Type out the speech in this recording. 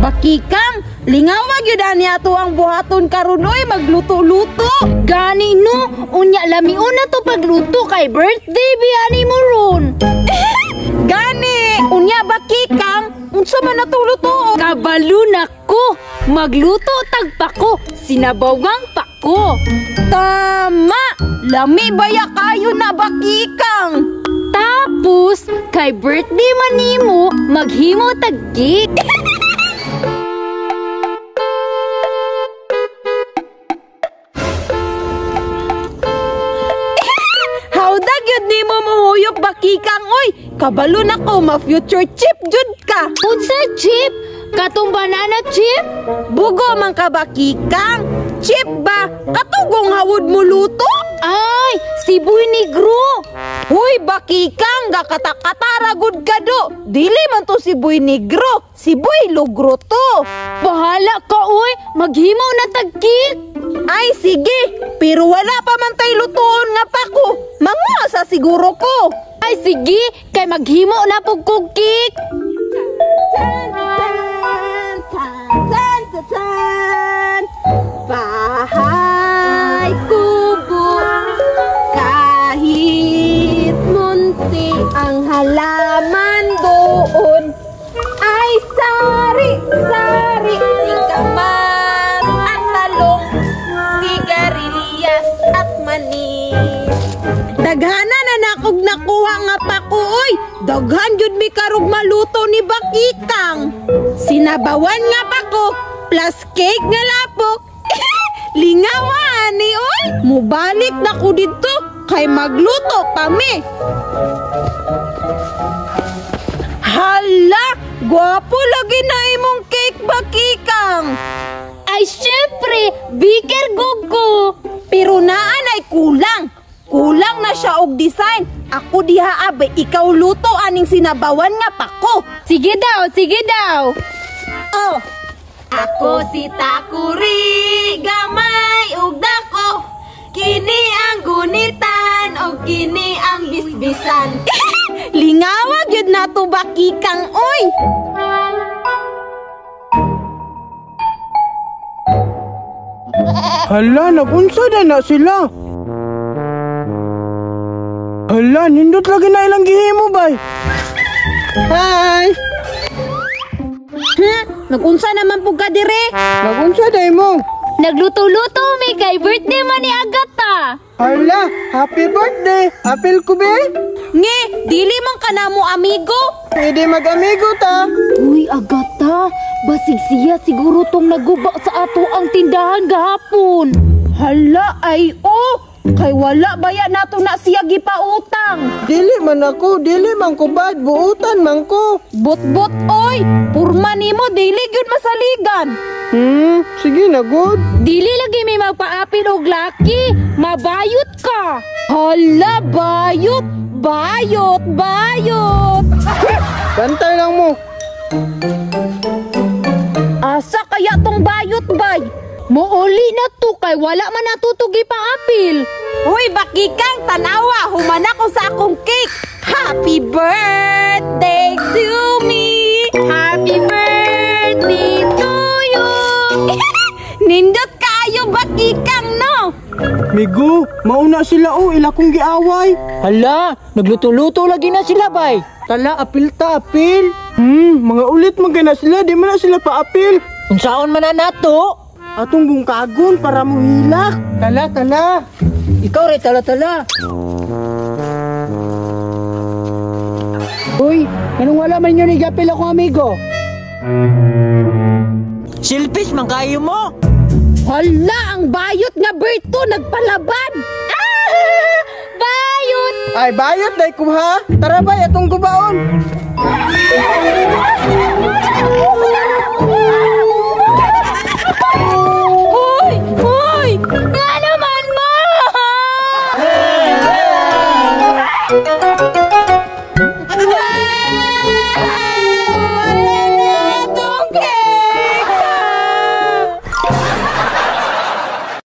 Bakikang, lingawag yun ani ato ang buhaton karon oy magluto-luto. Gani no, unya lamiun na to pagluto kay birthday biyani mo ron. Gani, unya bakikang, unsa man natuluto? Kabalo nako, magluto tagpako, sinabawang pako. Tama, lami baya kayo na bakikang. Tapos, kay birthday man nimo, maghimo tag cake. Hawdag yun ni mo muhuyop bakikang oy. Kabalo na ko, ma-future chip jud ka. Unsa chip? Katong banana chip? Bugo man ka bakikang. Chip ba? Katugong hawod mo luto? Ay, siboy negro. Huy, bakikang, gakatakatara gud ka do. Dili man to siboy negro, siboy lugro to. Bahala ka oy, maghimo na tag cake. Ay, sige, pero wala pa man tay lutoon nga pa ko. Manguha sa siguro ko. Ay, sige, kay maghimo na pug kog cake. Bahay kubo, kahit munti ang halaman doon ay sari-sari, singkamas at talong, sigarilyas at mani. Daghana na nakog nakuha nga pa ko oy. Daghan jud mi karog maluto ni bakikang. Sinabawan nga pa ko plus cake nga lapok. Lingawan ni oy. Mubalik na ko dito kay magluto pa mi. Hala, gwapo lagi na imong cake bakikang. Ay, syempre, biker gugo. Pero naan ay kulang. Kulang na siya og design. Ako diha abe, ikaw luto aning sinabawan nga pako. Sige daw, sige daw. Oh. Ako si Takuri, gamay ug dako. Kini ang gunitan o kini ang bisbisan. Lingawag yun na to bakikang oy. Hala, nagunsa na sila. Hala, nindot lagi na ilang gihimo bay. Hi. Nagunsa naman po ka dire? Nagunsa day mo. Nagluto-luto mi kay birthday man ni Agata. Hala, happy birthday. Apil ko be. Nge, dili man ka na mo amigo. Pwede mag-amigo ta. Uy, Agata, basig siya siguro tong naguba sa ato ang tindahan gahapon. Hala, ay kay wala baya nato na siya gipautang. Dili man ko bad, buutan man ko. Bot-bot oy, purma nimo dili gyud masaligan. Sige na good. Dili lagi may magpaapil og laki, mabayot ka. Hala, bayot, bayot, bayot. Bantay lang mo. Asa kaya tong bayot bay? Muuli na to kay wala man natutugi pa apil. Hoy, bakikang tanawa, humana ko sa akong cake. Happy birthday to me. Happy birthday to you. Nindot kayo bakikang no. Migo, mauna sila ila kong giaway. Hala, nagluto-luto lagi na sila bay. Tala, apil ta, apil. Mga ulit magana sila, di man na sila pa-apil. Unsaon man na nato? Atong bungkagon para mo hilak. Tala. Ikaw rin, tala. Uy, anong wala man yun igapil akong amigo? Silpis, mangkayo mo. Hala, ang bayot nga Berto nagpalaban. Bayot! Ay, bayot day ko ha. Tara bay, atong gubaon.